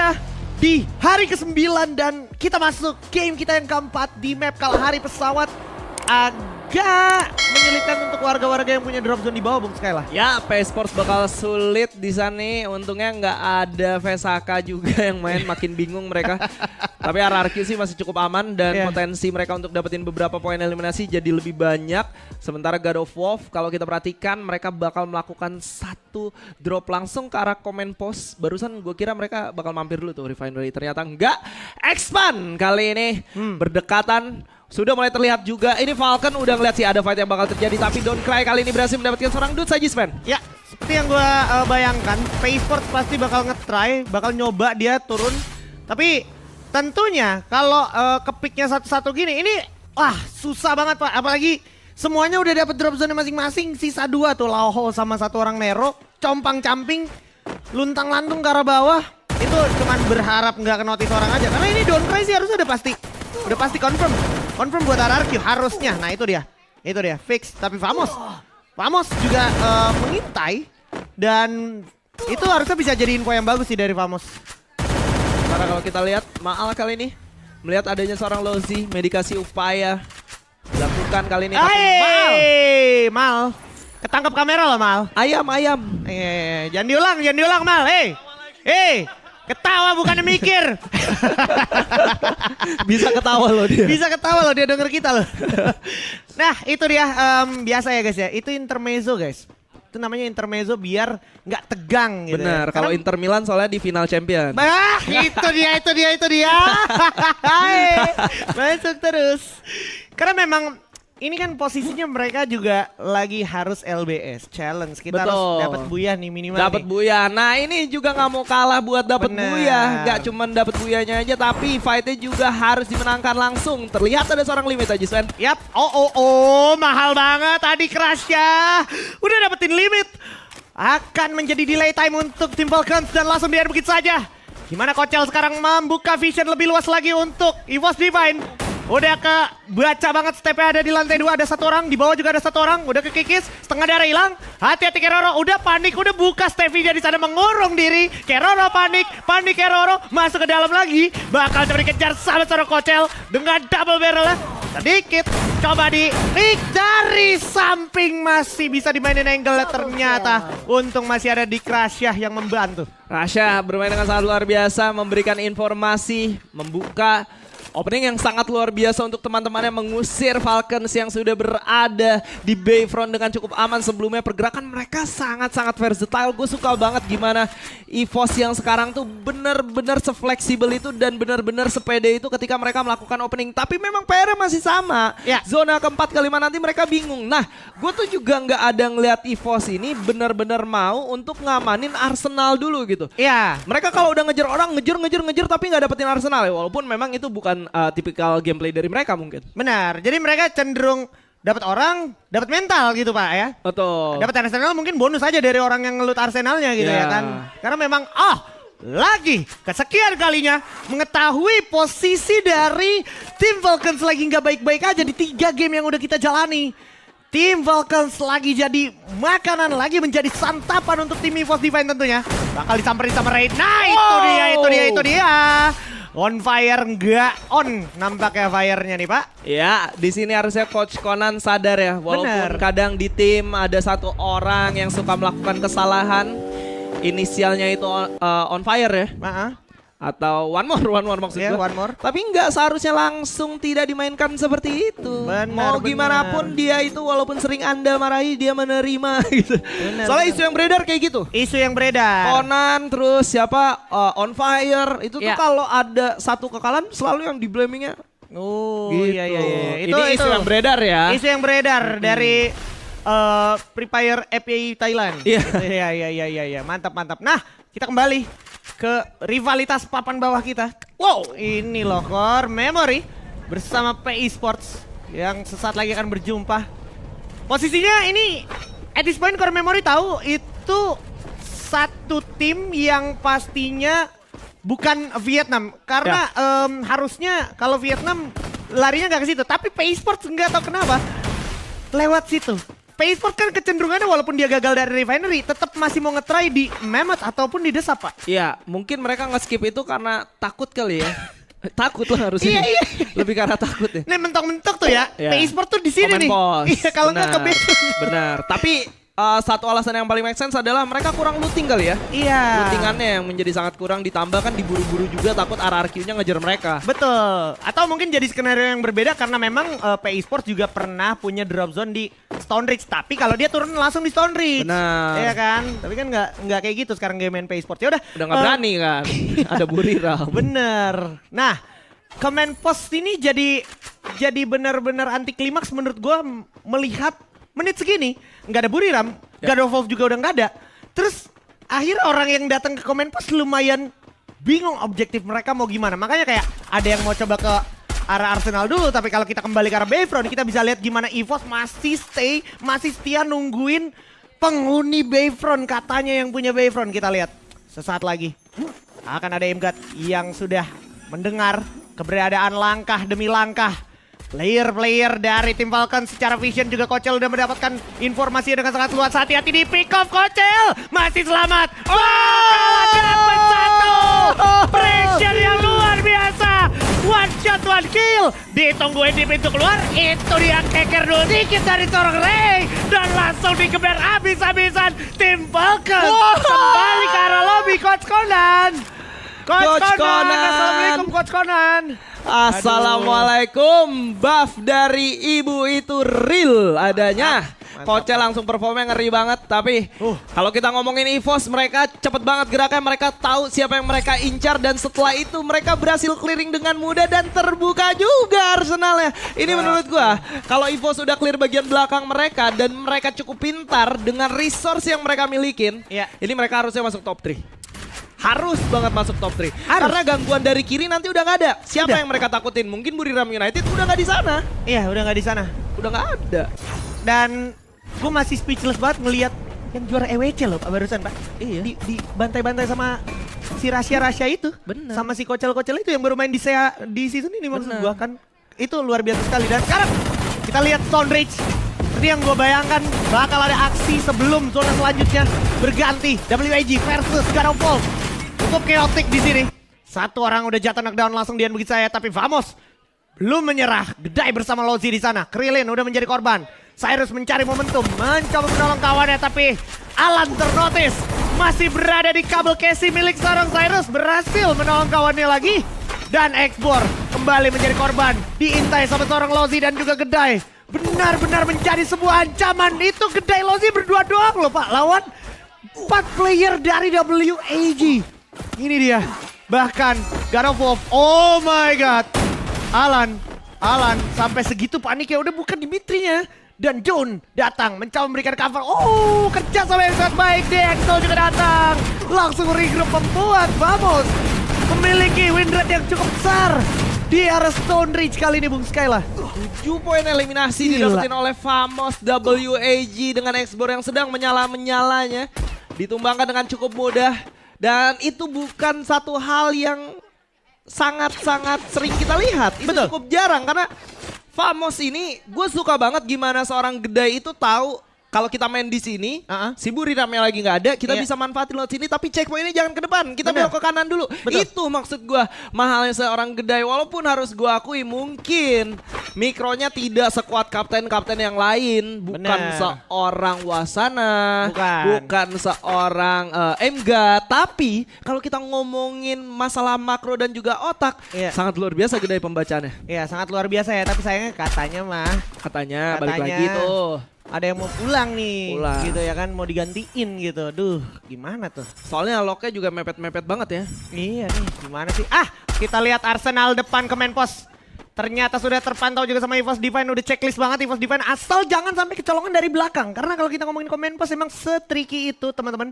dia di hari ke-9 dan kita masuk game kita yang keempat di map Kalahari Pesawat. Agak menyulitkan untuk warga-warga yang punya drop zone di bawah, Bung Skyla. Ya, P-Sports bakal sulit di sana. Untungnya nggak ada Vesaka juga yang main, makin bingung mereka. Tapi RRQ sih masih cukup aman dan potensi mereka untuk dapetin beberapa poin eliminasi jadi lebih banyak. Sementara God of War, kalau kita perhatikan mereka bakal melakukan satu drop langsung ke arah comment post. Barusan gue kira mereka bakal mampir dulu tuh Refinery, ternyata enggak. Expand kali ini berdekatan. Sudah mulai terlihat juga, ini Falcon udah ngeliat sih ada fight yang bakal terjadi. Tapi Don't Cry kali ini berhasil mendapatkan seorang dude saja, Sven. Ya, seperti yang gue bayangkan, P-Sports pasti bakal nge-try, bakal nyoba dia turun. Tapi tentunya kalau kepiknya satu-satu gini, ini wah susah banget Pak. Apalagi semuanya udah dapet drop zone masing-masing, sisa 2 tuh Lauho sama satu orang Nero. Compang-camping, luntang-lantung ke arah bawah. Itu cuman berharap nggak ke-notice orang aja. Karena ini Don't Cry sih harusnya udah pasti confirm. Confirm buat RRQ harusnya. Nah itu dia fix. Tapi Famos juga mengintai dan itu harusnya bisa jadi info yang bagus sih dari Famos. Karena kalau kita lihat Maal kali ini melihat adanya seorang Lozi, medikasi upaya dilakukan kali ini. Tapi Mal, ketangkap kamera loh Mal. Ayam. Jangan diulang Mal. Ketawa bukannya mikir. Bisa ketawa loh dia denger kita loh. Nah itu dia biasa ya guys ya. Itu intermezzo guys. Itu namanya intermezzo biar nggak tegang gitu. Benar, kalau Inter Milan soalnya di final champion. Itu dia. Masuk terus. Karena memang ini kan posisinya mereka juga lagi harus LBS challenge. Kita harus dapat buyah nih minimal. Dapat buyah. Nah ini juga nggak mau kalah buat dapat buyah. Gak cuman dapat buyahnya aja, tapi fightnya juga harus dimenangkan langsung. Terlihat ada seorang limit aja, Sven. Yap. Mahal banget tadi Crashnya. Udah dapetin limit. Akan menjadi delay time untuk tim Falcons dan langsung di begitu saja. Gimana Kocel sekarang membuka vision lebih luas lagi untuk EVOS Divine. Udah baca banget stepnya ada di lantai 2, ada satu orang, di bawah juga ada satu orang, udah kekikis, setengah darah hilang. Hati-hati Keroro, udah panik, udah buka Stevie di sana mengurung diri. Keroro panik Keroro, masuk ke dalam lagi. Bakal coba dikejar sama seorang Kocel dengan double barrel. Sedikit, coba di pick dari samping, masih bisa dimainin angle ternyata. Untung masih ada di Crashya yang membantu. Rasha bermain dengan sangat luar biasa, memberikan informasi, membuka opening yang sangat luar biasa untuk teman-temannya mengusir Falcons yang sudah berada di Bayfront dengan cukup aman sebelumnya. Pergerakan mereka sangat-sangat versatile. Gue suka banget gimana EVOS yang sekarang tuh benar-benar sefleksibel itu dan benar-benar sepede itu ketika mereka melakukan opening. Tapi memang PR-nya masih sama. Zona keempat kelima nanti mereka bingung. Nah, gue tuh juga nggak ada ngeliat EVOS ini benar-benar mau untuk ngamanin Arsenal dulu gitu. Mereka kalau udah ngejar orang, ngejar tapi nggak dapetin Arsenal ya. Walaupun memang itu bukan tipikal gameplay dari mereka mungkin. Benar, jadi mereka cenderung dapat orang, dapat mental gitu Pak ya. Betul. Dapat Arsenal mungkin bonus aja dari orang yang ngelut Arsenalnya gitu ya kan. Karena memang lagi kesekian kalinya mengetahui posisi dari tim Falcons lagi nggak baik-baik aja di 3 game yang udah kita jalani. Tim Falcons lagi jadi makanan, lagi menjadi santapan untuk tim EVOS Divine tentunya. Bakal disamperin sama Raid. Nah itu dia. On fire nggak on nampaknya fire-nya nih Pak. Ya, di sini harusnya Coach Conan sadar ya. Walaupun kadang di tim ada satu orang yang suka melakukan kesalahan. Inisialnya itu on fire ya. Atau one more maksud gue. One more. Tapi nggak seharusnya langsung tidak dimainkan seperti itu. Mau gimana pun dia itu walaupun sering Anda marahi dia menerima gitu. Soalnya isu yang beredar kayak gitu. Isu yang beredar. Conan terus siapa on fire itu tuh kalau ada satu kekalahan selalu yang di blamingnya. Iya. Itu isu yang beredar ya. Isu yang beredar dari Free Fire FPI Thailand. Iya. Mantap. Nah, kita kembali ke rivalitas papan bawah kita. Wow, ini loh Core Memory bersama PI Sports yang sesaat lagi akan berjumpa. Posisinya ini at this point Core Memory tahu itu satu tim yang pastinya bukan Vietnam. Karena harusnya kalau Vietnam larinya nggak ke situ. Tapi PI Sports nggak tahu kenapa lewat situ. PA Sport kan kecenderungannya walaupun dia gagal dari Refinery, tetap masih mau ngetry di Mammoth ataupun di Desap, Pak. Iya, mungkin mereka nge-skip itu karena takut kali ya. Takut lah harusnya. Iya. Lebih karena takut ya. Nih mentok-mentok tuh ya, Iya. PA Sport tuh di sini nih. Iya, kalau nggak ke Benar. Bayfront. Benar. Tapi satu alasan yang paling make sense adalah mereka kurang looting kali ya. Iya. Lootingannya yang menjadi sangat kurang, ditambah kan diburu-buru juga takut RRQ-nya ngejar mereka. Betul. Atau mungkin jadi skenario yang berbeda karena memang PA Sports juga pernah punya drop zone di Stone Ridge. Tapi kalau dia turun langsung di Stone Ridge. Benar. Iya kan? Tapi kan nggak kayak gitu sekarang game main PA Sports. Ya Udah nggak berani kan. Ada Buriram. Bener. Nah, Command Post ini jadi benar-benar anti klimaks menurut gua melihat menit segini nggak ada Buriram, God of Wolf juga udah nggak ada. Terus akhirnya orang yang datang ke Command Post lumayan bingung objektif mereka mau gimana. Makanya kayak ada yang mau coba ke arah Arsenal dulu, tapi kalau kita kembali ke arah Bayfront kita bisa lihat gimana EVOS masih setia nungguin penghuni Bayfront, katanya yang punya Bayfront. Kita lihat sesaat lagi akan ada Imgat yang sudah mendengar keberadaan langkah demi langkah player-player dari tim Falcon. Secara vision juga Kocel udah mendapatkan informasi dengan sangat luas. Hati-hati di pick off, Kocel masih selamat. Kalah dapat satu. Pressure yang luar biasa. One shot, one kill. Ditungguin di pintu keluar. Itu dia keker dulu dikit dari seorang Ray. Dan langsung dikeber habis-habisan tim Falcon. Kembali ke arah lobby Coach Conan. Coach Conan. Assalamualaikum Coach Conan. Assalamualaikum, buff dari ibu itu real adanya. Kocel langsung performnya ngeri banget. Tapi kalau kita ngomongin EVOS, mereka cepet banget geraknya. Mereka tahu siapa yang mereka incar. Dan setelah itu mereka berhasil clearing dengan mudah. Dan terbuka juga Arsenalnya. Ini menurut gua, kalau EVOS udah clear bagian belakang mereka. Dan mereka cukup pintar dengan resource yang mereka milikin. Ini mereka harusnya masuk top 3. Harus banget masuk top 3. Karena gangguan dari kiri nanti udah gak ada. Siapa yang mereka takutin? Mungkin Buriram United udah gak di sana. Iya, udah nggak di sana. Udah gak ada. Dan gue masih speechless banget ngelihat yang juara EWC loh Pak barusan Pak. Iya. Di bantai-bantai sama si Rasya itu. Bener. Sama si Kocel-Kocel itu yang baru main di season ini maksud gue kan. Itu luar biasa sekali. Dan sekarang kita lihat Stone Ridge. Tadi yang gue bayangkan bakal ada aksi sebelum zona selanjutnya berganti. WAG versus God of Wolf. Cukup chaotic di sini. Satu orang udah jatuh knockdown langsung Dian begitu saya. Tapi Vamos belum menyerah. Gedai bersama Lozi di sana. Krillin udah menjadi korban. Cyrus mencari momentum, mencoba menolong kawannya, tapi Alan ternotis. Masih berada di kabel Casey milik seorang Cyrus. Berhasil menolong kawannya lagi. Dan Xbor kembali menjadi korban. Diintai sama seorang Lozi dan juga Gedai. Benar-benar menjadi sebuah ancaman. Itu Gedai Lozi berdua doang loh Pak. Lawan 4 player dari WAG. Ini dia. Bahkan God of Wolf. Oh my god. Alan sampai segitu paniknya. Udah bukan Dimitrinya. Dan Jun datang mencoba memberikan cover. Oh, kerja sama yang sangat baik. DXO juga datang. Langsung regroup membuat Vamos memiliki win rate yang cukup besar di arah Stone Ridge kali ini Bung Skyla. 7 poin eliminasi didapetin oleh Vamos WAG dengan Xbor yang sedang menyala-menyalanya. Ditumbangkan dengan cukup mudah. Dan itu bukan satu hal yang sangat-sangat sering kita lihat. Itu Betul. cukup jarang karena Vamos ini gue suka banget gimana seorang Gedai itu tahu kalau kita main di sini, si Buriramnya lagi nggak ada, kita bisa manfaatin lewat sini, tapi checkpointnya jangan ke depan, kita belok ke kanan dulu. Betul. Itu maksud gue mahalnya seorang Gedai, walaupun harus gue akui mungkin mikronya tidak sekuat kapten-kapten yang lain, bukan seorang Wasana, bukan seorang Emga, tapi kalau kita ngomongin masalah makro dan juga otak, sangat luar biasa Gedai pembacaannya. Iya, sangat luar biasa ya, tapi sayangnya katanya Balik lagi tuh. Ada yang mau pulang nih, gitu ya kan, mau digantiin gitu. Duh, gimana tuh? Soalnya locknya juga mepet-mepet banget ya. Iya nih, gimana sih? Kita lihat Arsenal depan Command Post. Ternyata sudah terpantau juga sama EVOS Divine, udah checklist banget EVOS Divine. Asal jangan sampai kecolongan dari belakang. Karena kalau kita ngomongin Command Post emang setricky itu teman-teman.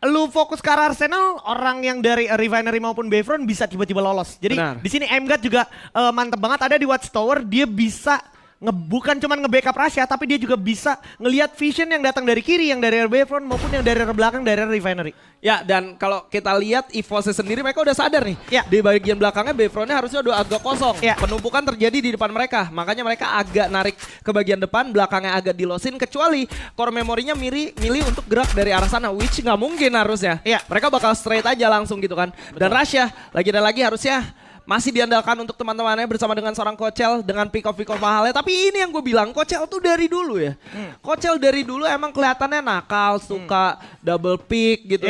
Lu fokus ke arah Arsenal, orang yang dari Refinery maupun Bayfront bisa tiba-tiba lolos. Jadi di sini MGAT juga mantep banget ada di Watchtower, dia bisa bukan cuma nge-backup Russia, tapi dia juga bisa ngelihat vision yang datang dari kiri, yang dari Bayfront maupun yang dari belakang dari Refinery. Ya, dan kalau kita lihat EVOS sendiri mereka udah sadar nih. Ya. Di bagian belakangnya Bayfrontnya harusnya udah agak kosong. Ya. Penumpukan terjadi di depan mereka. Makanya mereka agak narik ke bagian depan, belakangnya agak dilosin. Kecuali core memorinya milih untuk gerak dari arah sana. Which nggak mungkin harusnya. Ya. Mereka bakal straight aja langsung gitu kan. Dan Russia lagi dan lagi harusnya masih diandalkan untuk teman-temannya bersama dengan seorang Kocel dengan pick off mahalnya. Tapi ini yang gue bilang, Kocel tuh dari dulu ya. Kocel dari dulu emang kelihatannya nakal, suka double pick gitu,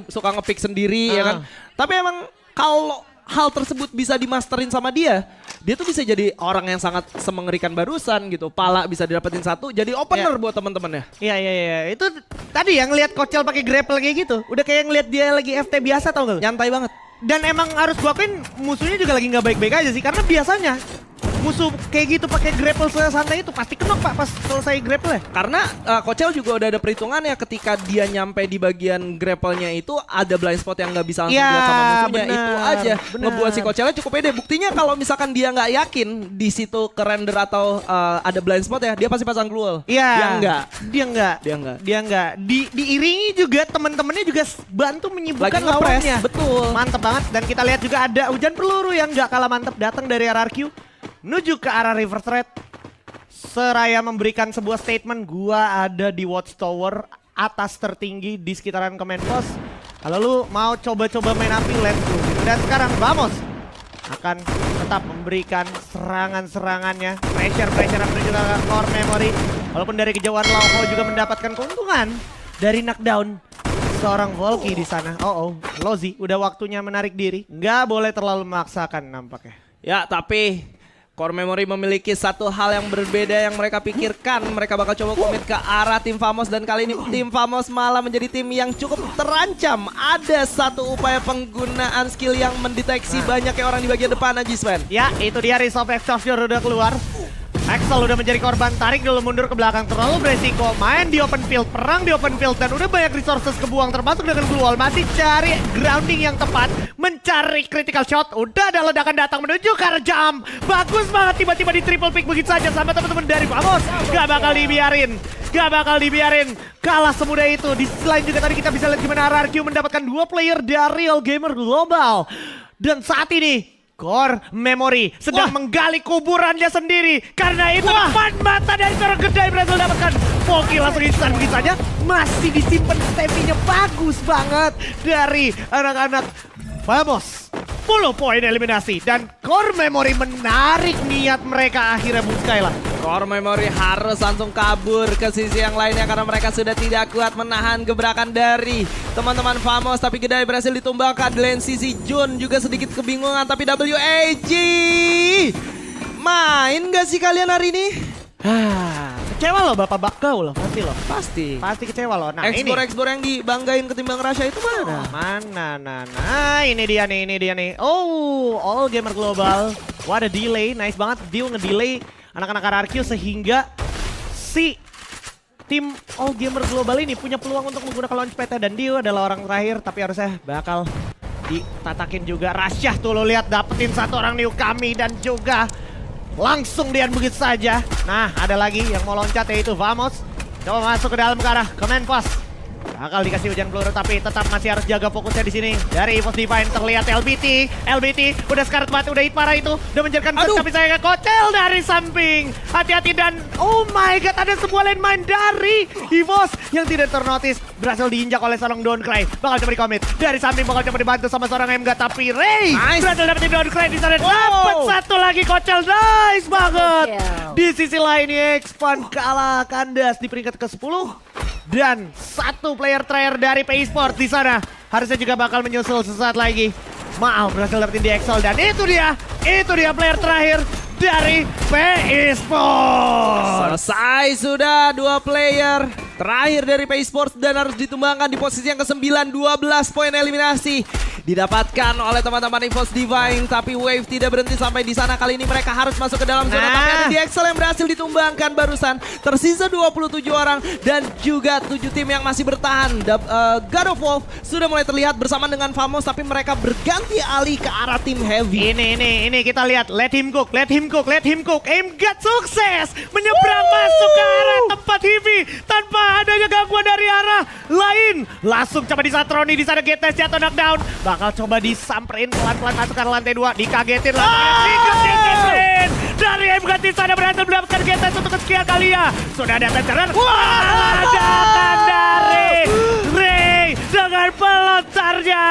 suka nge-pick sendiri ya kan. Tapi emang kalau hal tersebut bisa dimasterin sama dia tuh bisa jadi orang yang sangat semengerikan barusan gitu. Pala bisa didapetin satu, jadi opener buat teman-temannya. Iya. Itu tadi yang ngeliat Kocel pakai grapple kayak gitu. Udah kayak ngeliat dia lagi FT biasa tau gak? Nyantai banget. Dan emang harus gua akuin musuhnya juga lagi nggak baik-baik aja sih, karena biasanya musuh kayak gitu pakai grapple santai itu pasti kenok Pak pas selesai grapple ya. Karena Kocel juga udah ada perhitungannya ketika dia nyampe di bagian grapple-nya itu ada blind spot yang nggak bisa langsung dilihat sama musuhnya. Itu aja ngebuat si Kocelnya cukup pede. Buktinya kalau misalkan dia nggak yakin di situ ke render atau ada blind spot ya, dia pasti pasang glue wall. Iya. Dia enggak. Diiringi juga teman-temannya juga bantu menyibukkan lagi ngepres, lawannya. betul. Mantep banget, dan kita lihat juga ada hujan peluru yang nggak kalah mantep datang dari RRQ menuju ke arah River Thread. Seraya memberikan sebuah statement, gua ada di Watchtower atas tertinggi di sekitaran command post. Kalau lu mau coba-coba main api, let's go. Dan sekarang Vamos akan tetap memberikan serangan-serangannya, pressure menuju ke core memory. Walaupun dari kejauhan Lauho juga mendapatkan keuntungan dari knockdown seorang Volky di sana. Lozi udah waktunya menarik diri, nggak boleh terlalu memaksakan nampaknya. Ya, tapi Core Memory memiliki satu hal yang berbeda yang mereka pikirkan. Mereka bakal coba komit ke arah tim Vamos, dan kali ini tim Vamos malah menjadi tim yang cukup terancam. Ada satu upaya penggunaan skill yang mendeteksi banyaknya orang di bagian depan, Ajisman. Ya, itu dia Resolve Exhaustion udah keluar. Axel udah menjadi korban, tarik dulu mundur ke belakang, terlalu beresiko. Main di open field, perang di open field, dan udah banyak resources kebuang termasuk dengan blue wall. Masih cari grounding yang tepat, mencari critical shot. Udah ada ledakan datang menuju ke arah jam. Bagus banget, tiba-tiba di triple pick begitu saja sama teman-teman dari Vamos. Gak bakal dibiarin kalah semudah itu. Di selain juga tadi kita bisa lihat gimana RRQ mendapatkan 2 player dari Real Gamer Global. Dan saat ini Core Memory sedang menggali kuburannya sendiri. Karena itu depan mata dari seorang Gedai berhasil dapatkan Volky langsung instan begitu saja. Masih disimpan stamina bagus banget dari anak-anak Vamos. 10 poin eliminasi, dan Core Memory menarik niat mereka akhirnya Buskai lah. Core Memory harus langsung kabur ke sisi yang lainnya karena mereka sudah tidak kuat menahan gebrakan dari teman-teman Vamos. Tapi Gedai berhasil ditumbangkan. Di lain sisi Jun juga sedikit kebingungan, tapi WAG main gak sih kalian hari ini? Kecewa loh Bapak Bakau loh, pasti loh. Pasti kecewa loh. Nah, Ekspor yang dibanggain ketimbang Russia itu mana? Nah, ini dia nih. Oh, All Gamer Global. What a delay, nice banget. Dia ngedelay anak-anak RRQ sehingga si tim All Gamer Global ini punya peluang untuk menggunakan launchpad, dan Dio adalah orang terakhir, tapi harusnya bakal ditatakin juga. Russia tuh lo lihat dapetin satu orang new kami, dan juga langsung dia begitu saja. Nah, ada lagi yang mau loncat, yaitu Vamos. Coba masuk ke dalam ke arah command post. Bakal dikasih hujan peluru, tapi tetap masih harus jaga fokusnya di sini. Dari EVOS Divine terlihat LBT udah sekarat banget, udah hit parah itu. Udah menjadikan tapi saya ke Kocel dari samping. Hati-hati, dan oh my god, ada sebuah lane mine dari EVOS yang tidak ternotis. Berhasil diinjak oleh seorang Dawncry. Bakal coba di-commit. Dari samping bakal coba dibantu sama seorang MG, tapi Ray berhasil dapetin Dawncry di sana. Dapat satu lagi Kocel, nice banget. Di sisi lain Expand kalah kandas di peringkat ke-10. Dan satu player terakhir dari PI Sport di sana harusnya juga bakal menyusul sesaat lagi. Maaf, berhasil dapetin di Excel, dan itu dia player terakhir dari PI Sport. Selesai sudah 2 player terakhir dari PI Sports, dan harus ditumbangkan di posisi yang ke-9, 12 poin eliminasi. didapatkan oleh teman-teman EVOS Divine. Tapi Wave tidak berhenti sampai di sana. Kali ini mereka harus masuk ke dalam zona. Tapi ada DXL yang berhasil ditumbangkan barusan. Tersisa 27 orang dan juga 7 tim yang masih bertahan. God of Wolf sudah mulai terlihat bersama dengan Famos, tapi mereka berganti alih ke arah tim Heavy. Ini kita lihat, let him cook. Aimgat sukses menyeberang masuk ke arah tempat Heavy tanpa adanya gangguan dari arah lain. Langsung coba disatroni di sana, Getes jatuh knockdown. Bakal coba disamperin pelan-pelan masuk ke lantai 2, dikagetin lah. Dari Aimgat di sana berhasil mendapatkan Getes untuk kesekian kalinya. Sudah ada tenceran. Ledakan dari Ray dengan pelontarnya.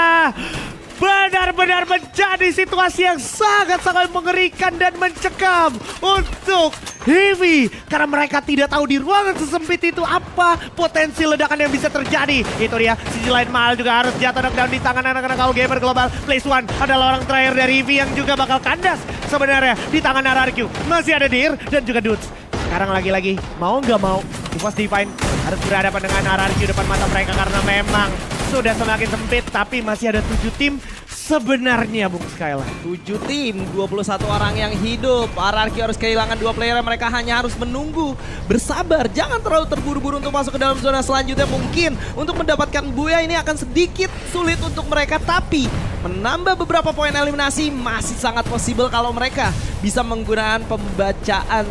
Benar-benar menjadi situasi yang sangat-sangat mengerikan dan mencekam untuk Heavy. Karena mereka tidak tahu di ruangan sesempit itu apa potensi ledakan yang bisa terjadi. Itu dia, sisi lain Mal juga harus jatuh knockdown di tangan anak-anak All Gamer Global. Place One adalah orang terakhir dari Heavy yang juga bakal kandas sebenarnya di tangan RRQ. Masih ada Dir dan juga Dudes. Sekarang lagi-lagi, mau nggak mau, EVOS Divine harus berhadapan dengan RRQ depan mata mereka karena memang sudah semakin sempit, tapi masih ada 7 tim sebenarnya, Bung Skylar. 7 tim, 21 orang yang hidup. RRQ harus kehilangan 2 player, mereka hanya harus menunggu. Bersabar, jangan terlalu terburu-buru untuk masuk ke dalam zona selanjutnya. Mungkin untuk mendapatkan Buya ini akan sedikit sulit untuk mereka, tapi menambah beberapa poin eliminasi masih sangat possible kalau mereka bisa menggunakan pembacaan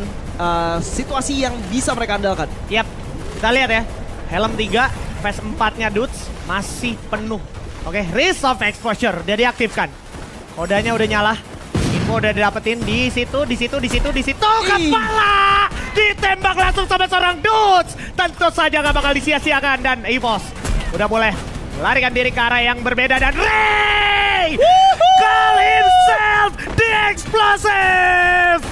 situasi yang bisa mereka andalkan. Yap, kita lihat ya. Helm 3, phase 4-nya Dudes masih penuh. Oke, risk of exposure udah diaktifkan. Kodanya udah nyala. Info udah didapetin di situ. Kepala ditembak langsung sama seorang Dudes. Tentu saja gak bakal disia-siakan dan EVOS udah boleh melarikan diri ke arah yang berbeda dan Ray call himself the explosive.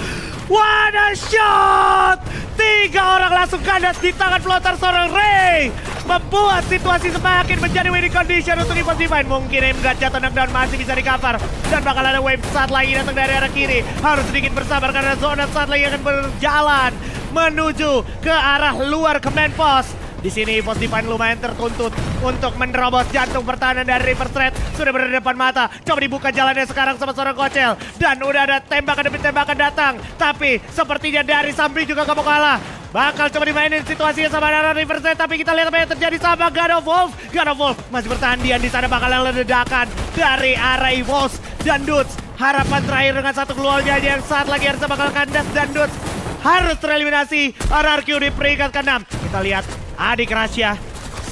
What a shot! 3 orang langsung kandas di tangan floater seorang Ray. Membuat situasi semakin menjadi winning condition untuk EVOS Divine. Mungkin Aimgat jatuh knockdown masih bisa recover. Dan bakal ada wave saat lagi datang dari arah kiri. Harus sedikit bersabar karena zona saat lagi akan berjalan menuju ke arah luar command post. Di sini EVOS Divine lumayan tertuntut untuk menerobos jantung pertahanan dari Reverse Threat. Sudah berada di depan mata. Coba dibuka jalannya sekarang sama seorang Kocel. Dan udah ada tembakan demi tembakan datang. Tapi sepertinya dari samping juga gak mau kalah. Bakal coba dimainin situasinya sama arah Reverse Threat. Tapi kita lihat apa yang terjadi sama God of Wolf. God of Wolf masih bertahan diam di sana. Bakal ada ledakan dari arah EVOS dan Dudes. Harapan terakhir dengan satu keluarnya aja yang saat lagi harusnya bakal kandas dan Dudes harus tereliminasi. RRQ di peringkat ke-6. Kita lihat adik Rasya,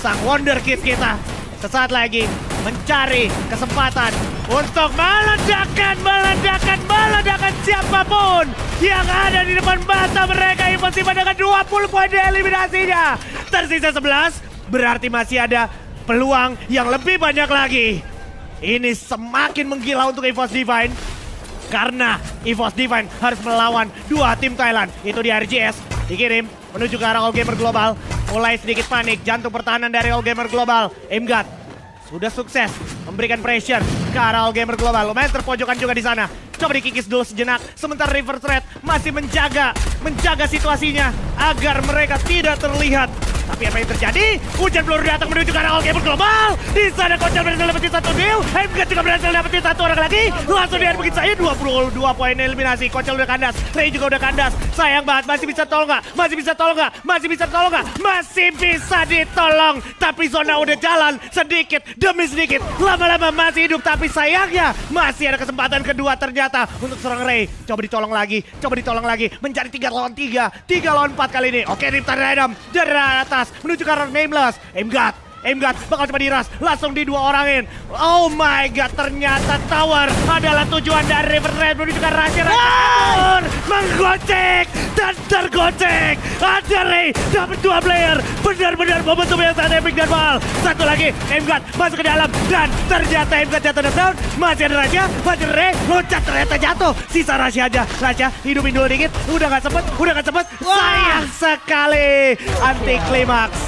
sang wonder kid kita, sesaat lagi mencari kesempatan untuk meledakkan siapapun yang ada di depan mata mereka. EVOS Divine dengan 20 poin eliminasinya. Tersisa 11, berarti masih ada peluang yang lebih banyak lagi. Ini semakin menggila untuk EVOS Divine. Karena EVOS Divine harus melawan 2 tim Thailand. Itu di RGS, dikirim menuju ke arah All Gamer Global. Mulai sedikit panik, jantung pertahanan dari All Gamer Global. Aimgat sudah sukses memberikan pressure ke arah All Gamer Global. Lumayan terpojokan juga di sana. Coba dikikis dulu sejenak. Sementara Reverse Threat masih menjaga situasinya agar mereka tidak terlihat. Tapi apa yang terjadi? Hujan peluru datang menuju ke arah All Gamer Global. Di sana Kocel berhasil dapetin 1 deal. Aimgat juga berhasil dapetin 1 orang lagi. Langsung dia begitu saja 22 poin eliminasi. Kocel udah kandas, Ray juga udah kandas. Sayang banget, masih bisa tolong nggak? Masih bisa ditolong. Tapi zona udah jalan sedikit demi sedikit. Lama-lama masih hidup. Tapi sayangnya masih ada kesempatan kedua ternyata untuk seorang Ray. Coba ditolong lagi. Mencari 3 lawan 3 lawan 4 kali ini. Oke, Riptide Random dari atas menuju ke arah Nameless. Aimgat bakal coba diras, langsung di 2 orangin. Oh my god, ternyata tower adalah tujuan dari Reverse Threat menuju ke arah menggocek dan tergocek. Ada Ray dapat 2 player. Benar-benar momentum yang sangat epic dan mahal. Satu lagi, Aimgat masuk ke dalam dan ternyata Aimgat jatuh knockdown. Masih ada Rasya, masih ada Ray, loncat ternyata jatuh. Sisa Rasya aja. Rasya hidupin dulu dikit. Udah gak sempet. Sayang sekali. Anti klimaks.